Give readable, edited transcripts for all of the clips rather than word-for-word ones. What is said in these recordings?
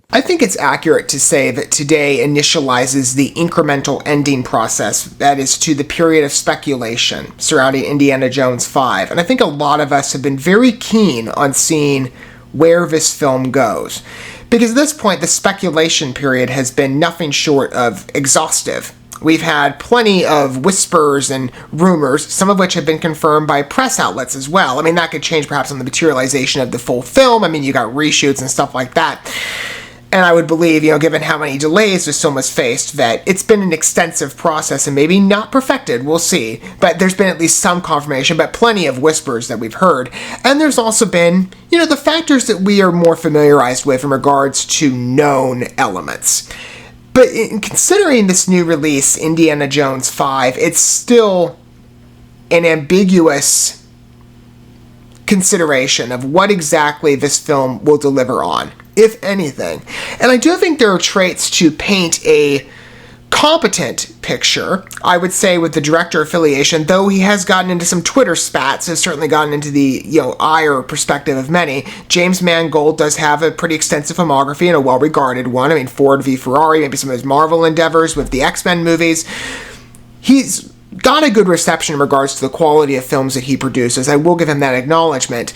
I think it's accurate to say that today initializes the incremental ending process, that is, to the period of speculation surrounding Indiana Jones 5. And I think a lot of us have been very keen on seeing where this film goes. Because at this point, the speculation period has been nothing short of exhaustive. We've had plenty of whispers and rumors, some of which have been confirmed by press outlets as well. I mean, that could change perhaps on the materialization of the full film. I mean, you got reshoots and stuff like that. And I would believe, given how many delays this film has faced, that it's been an extensive process and maybe not perfected, we'll see. But there's been at least some confirmation, but plenty of whispers that we've heard. And there's also been, the factors that we are more familiarized with in regards to known elements. But in considering this new release, Indiana Jones 5, it's still an ambiguous consideration of what exactly this film will deliver on, if anything. And I do think there are traits to paint a competent picture, I would say, with the director affiliation, though he has gotten into some Twitter spats, has certainly gotten into the, ire perspective of many. James Mangold does have a pretty extensive filmography and a well-regarded one. I mean, Ford v. Ferrari, maybe some of his Marvel endeavors with the X-Men movies. He's got a good reception in regards to the quality of films that he produces. I will give him that acknowledgement.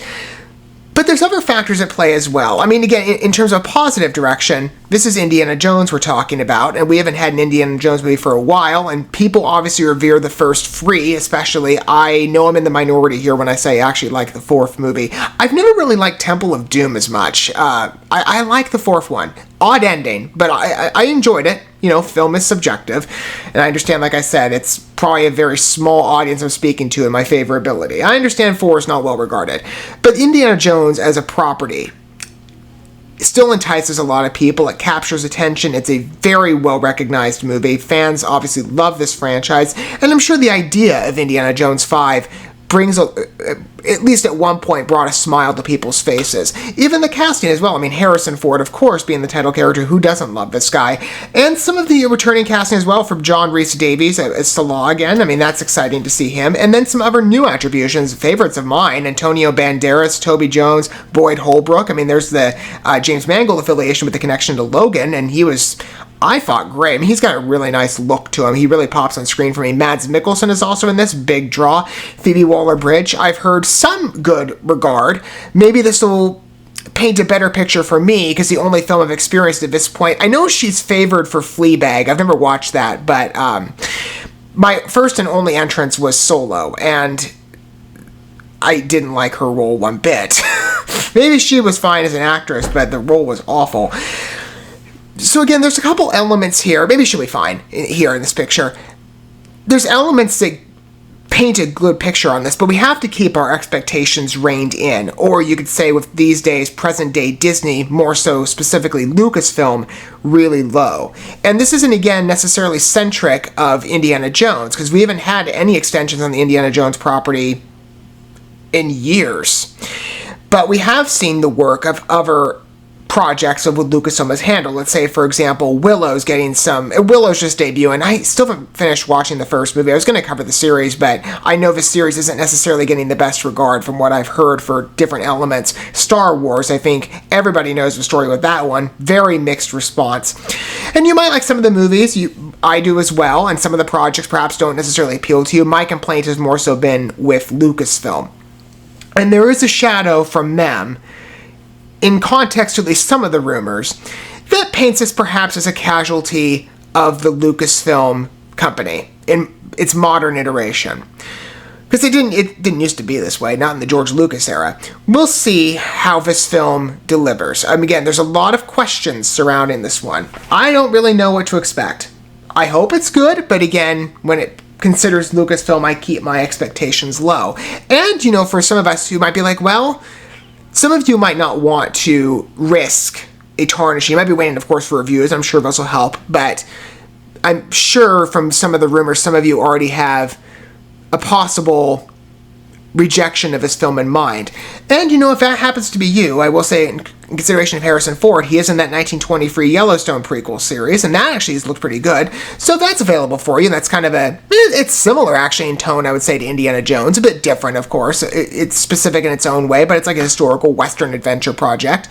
But there's other factors at play as well. I mean, again, in terms of positive direction, this is Indiana Jones we're talking about, and we haven't had an Indiana Jones movie for a while, and people obviously revere the first three, especially. I know I'm in the minority here when I say I actually like the fourth movie. I've never really liked Temple of Doom as much. I like the fourth one. Odd ending, but I enjoyed it. Film is subjective, and I understand, like I said, it's probably a very small audience I'm speaking to in my favorability. I understand 4 is not well regarded, but Indiana Jones as a property still entices a lot of people. It captures attention. It's a very well-recognized movie. Fans obviously love this franchise, and I'm sure the idea of Indiana Jones 5 brings, at least at one point, brought a smile to people's faces. Even the casting as well. I mean, Harrison Ford, of course, being the title character. Who doesn't love this guy? And some of the returning casting as well, from John Rhys Davies as Salah again. I mean, that's exciting to see him. And then some other new attributions, favorites of mine. Antonio Banderas, Toby Jones, Boyd Holbrook. I mean, there's the James Mangold affiliation with the connection to Logan, and he was, I thought, great. I mean, he's got a really nice look to him. He really pops on screen for me. Mads Mikkelsen is also in this, big draw. Phoebe Waller-Bridge, I've heard some good regard. Maybe this will paint a better picture for me, because the only film I've experienced at this point, I know she's favored for Fleabag. I've never watched that, but my first and only entrance was Solo, and I didn't like her role one bit. Maybe she was fine as an actress, but the role was awful. So again, there's a couple elements here. Maybe she'll be fine here in this picture. There's elements that paint a good picture on this, but we have to keep our expectations reined in. Or you could say with these days, present-day Disney, more so specifically Lucasfilm, really low. And this isn't, again, necessarily centric of Indiana Jones, because we haven't had any extensions on the Indiana Jones property in years. But we have seen the work of other projects of what Lucasfilm has handled. Let's say, for example, Willow's getting some... Willow's just debuting. I still haven't finished watching the first movie. I was going to cover the series, but I know the series isn't necessarily getting the best regard from what I've heard for different elements. Star Wars, I think everybody knows the story with that one. Very mixed response. And you might like some of the movies. I do as well, and some of the projects perhaps don't necessarily appeal to you. My complaint has more so been with Lucasfilm. And there is a shadow from them, in context to at least some of the rumors, that paints us perhaps as a casualty of the Lucasfilm company in its modern iteration. Because it didn't used to be this way, not in the George Lucas era. We'll see how this film delivers. Again, there's a lot of questions surrounding this one. I don't really know what to expect. I hope it's good, but again, when it considers Lucasfilm, I keep my expectations low. And, for some of us who might be like, well, some of you might not want to risk a tarnishing. You might be waiting, of course, for reviews. I'm sure those will help. But I'm sure from some of the rumors, some of you already have a possible rejection of his film in mind. And, if that happens to be you, I will say, in consideration of Harrison Ford, he is in that 1923 Yellowstone prequel series, and that actually has looked pretty good. So that's available for you. That's kind of it's similar, actually, in tone, I would say, to Indiana Jones. A bit different, of course. It's specific in its own way, but it's like a historical Western adventure project.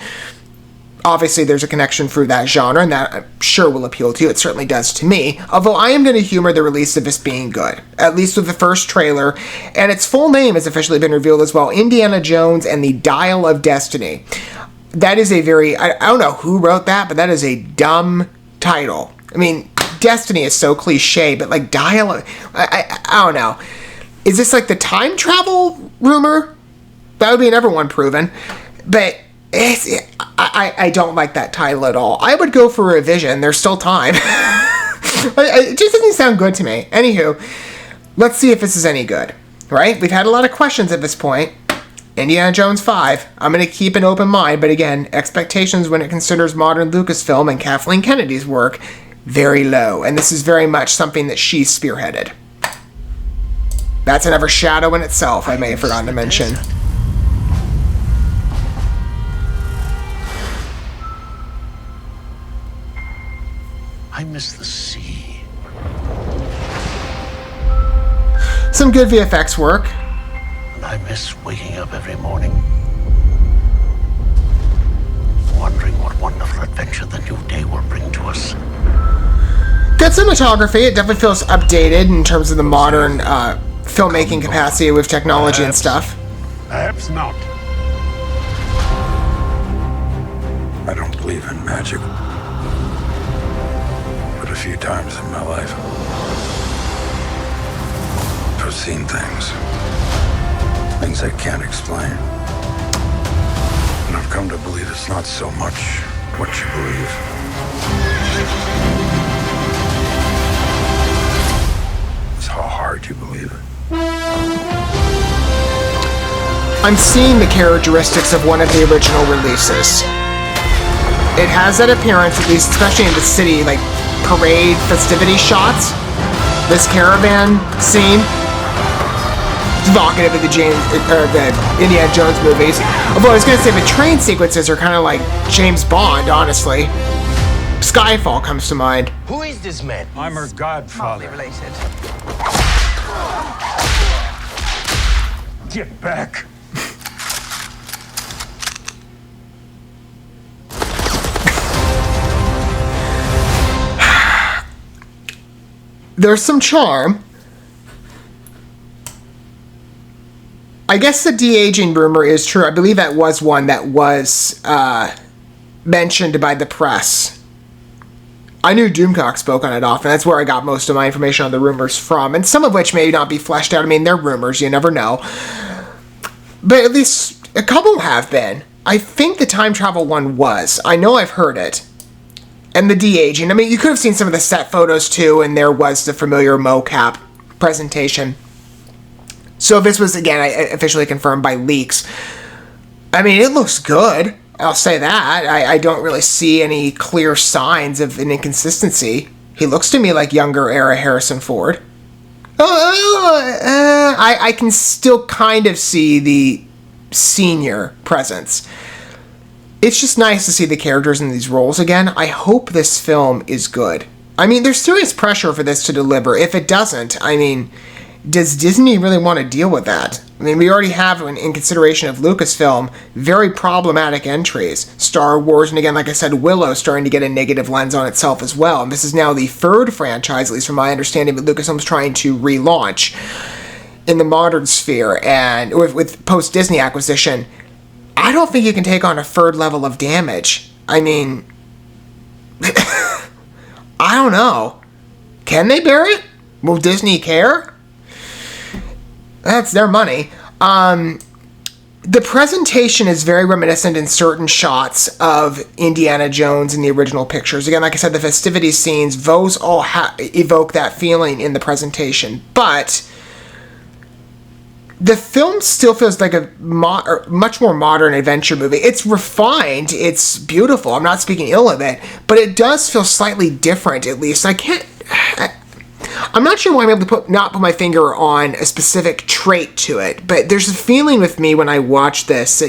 Obviously, there's a connection through that genre, and that I'm sure will appeal to you. It certainly does to me. Although I am going to humor the release of this being good, at least with the first trailer. And its full name has officially been revealed as well, Indiana Jones and the Dial of Destiny. That is a very, I don't know who wrote that, but that is a dumb title. I mean, Destiny is so cliche, but like Dial, I don't know. Is this like the time travel rumor? That would be another one proven. But I don't like that title at all. I would go for Revision. There's still time. It just doesn't sound good to me. Anywho, let's see if this is any good. Right? We've had a lot of questions at this point. Indiana Jones 5. I'm going to keep an open mind, but again, expectations when it considers modern Lucasfilm and Kathleen Kennedy's work, very low. And this is very much something that she spearheaded. That's another shadow in itself, I may have forgotten to mention. I miss the sea. Some good VFX work. And I miss waking up every morning, wondering what wonderful adventure the new day will bring to us. Good cinematography. It definitely feels updated in terms of the modern filmmaking capacity with technology and stuff. Perhaps not. I don't believe in magic. A few times in my life, I've seen things I can't explain. And I've come to believe it's not so much what you believe. It's how hard you believe it. I'm seeing the characteristics of one of the original releases. It has that appearance, at least especially in the city, like parade festivity shots. This caravan scene, it's evocative of the Indiana Jones movies. Although I was going to say the train sequences are kind of like James Bond, honestly. Skyfall comes to mind. Who is this man? I'm her godfather. Related. Get back. There's some charm. I guess the de-aging rumor is true. I believe that was one that was mentioned by the press. I knew Doomcock spoke on it often. That's where I got most of my information on the rumors from, and some of which may not be fleshed out. I mean, they're rumors. You never know. But at least a couple have been. I think the time travel one was. I know I've heard it. And the de-aging. I mean, you could have seen some of the set photos too, and there was the familiar mocap presentation. So this was, again, officially confirmed by leaks. I mean, it looks good. I'll say that. I don't really see any clear signs of an inconsistency. He looks to me like younger era Harrison Ford. I can still kind of see the senior presence. It's just nice to see the characters in these roles again. I hope this film is good. I mean, there's serious pressure for this to deliver. If it doesn't, I mean, does Disney really want to deal with that? I mean, we already have, in consideration of Lucasfilm, very problematic entries. Star Wars, and again, like I said, Willow starting to get a negative lens on itself as well. And this is now the third franchise, at least from my understanding, that Lucasfilm's trying to relaunch in the modern sphere. And with post-Disney acquisition, I don't think you can take on a third level of damage. I mean, I don't know. Can they bear it? Will Disney care? That's their money. The presentation is very reminiscent in certain shots of Indiana Jones in the original pictures. Again, like I said, the festivity scenes, those all evoke that feeling in the presentation. But the film still feels like a much more modern adventure movie. It's refined. It's beautiful. I'm not speaking ill of it. But it does feel slightly different, at least. I'm not sure why I'm able to not put my finger on a specific trait to it, but there's a feeling with me when I watch this.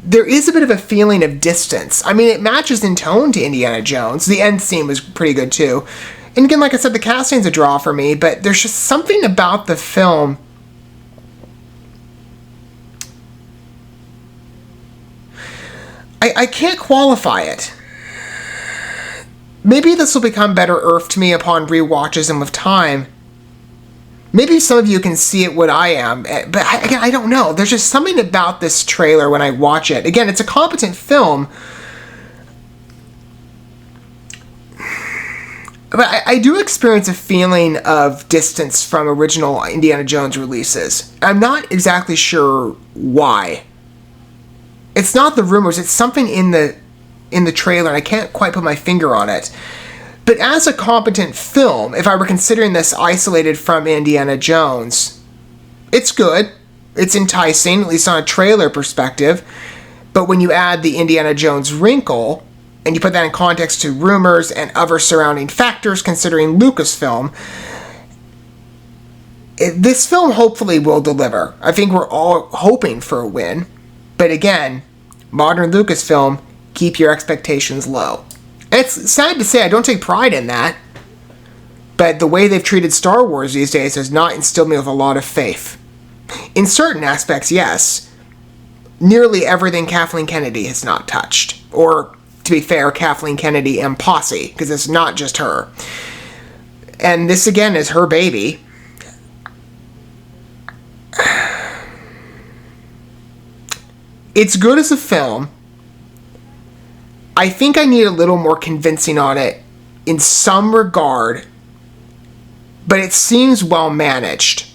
There is a bit of a feeling of distance. I mean, it matches in tone to Indiana Jones. The end scene was pretty good too. And again, like I said, the casting's a draw for me, but there's just something about the film. I can't qualify it. Maybe this will become better earthed to me upon rewatches and with time. Maybe some of you can see it what I am, but again, I don't know. There's just something about this trailer when I watch it. Again, it's a competent film, but I do experience a feeling of distance from original Indiana Jones releases. I'm not exactly sure why. It's not the rumors, it's something in the trailer, and I can't quite put my finger on it. But as a competent film, if I were considering this isolated from Indiana Jones, it's good. It's enticing, at least on a trailer perspective. But when you add the Indiana Jones wrinkle, and you put that in context to rumors and other surrounding factors considering Lucasfilm, this film hopefully will deliver. I think we're all hoping for a win. But again, modern Lucasfilm, keep your expectations low. And it's sad to say I don't take pride in that, but the way they've treated Star Wars these days has not instilled me with a lot of faith. In certain aspects, yes. Nearly everything Kathleen Kennedy has not touched. Or, to be fair, Kathleen Kennedy and Posse, because it's not just her. And this, again, is her baby. It's good as a film. I think I need a little more convincing on it in some regard, but it seems well managed.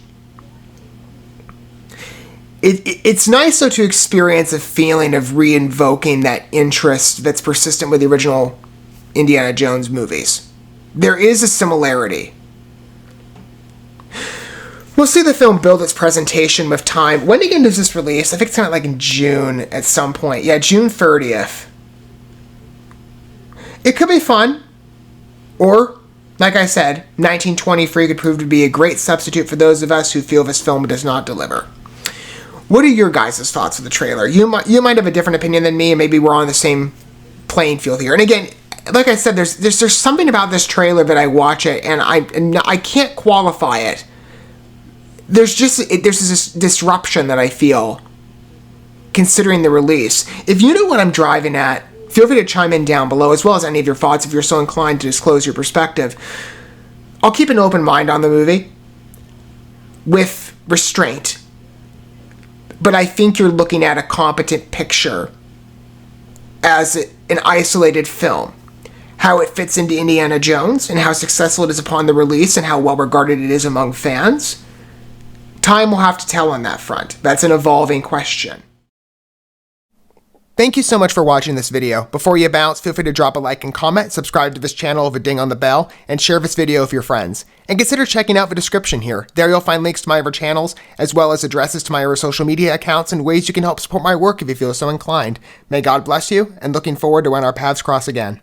It's nice, though, to experience a feeling of re-invoking that interest that's persistent with the original Indiana Jones movies. There is a similarity. We'll see the film build its presentation with time. When again does this release? I think it's kind of like in June at some point. Yeah, June 30th. It could be fun. Or, like I said, 1923 could prove to be a great substitute for those of us who feel this film does not deliver. What are your guys' thoughts of the trailer? You might have a different opinion than me, and maybe we're on the same playing field here. And again, like I said, there's something about this trailer that I watch it, and I can't qualify it. There's this disruption that I feel considering the release. If you know what I'm driving at, feel free to chime in down below, as well as any of your thoughts if you're so inclined to disclose your perspective. I'll keep an open mind on the movie with restraint, but I think you're looking at a competent picture as an isolated film. How it fits into Indiana Jones and how successful it is upon the release and how well regarded it is among fans. Time will have to tell on that front. That's an evolving question. Thank you so much for watching this video. Before you bounce, feel free to drop a like and comment, subscribe to this channel with a ding on the bell, and share this video with your friends. And consider checking out the description here. There you'll find links to my other channels, as well as addresses to my other social media accounts and ways you can help support my work if you feel so inclined. May God bless you, and looking forward to when our paths cross again.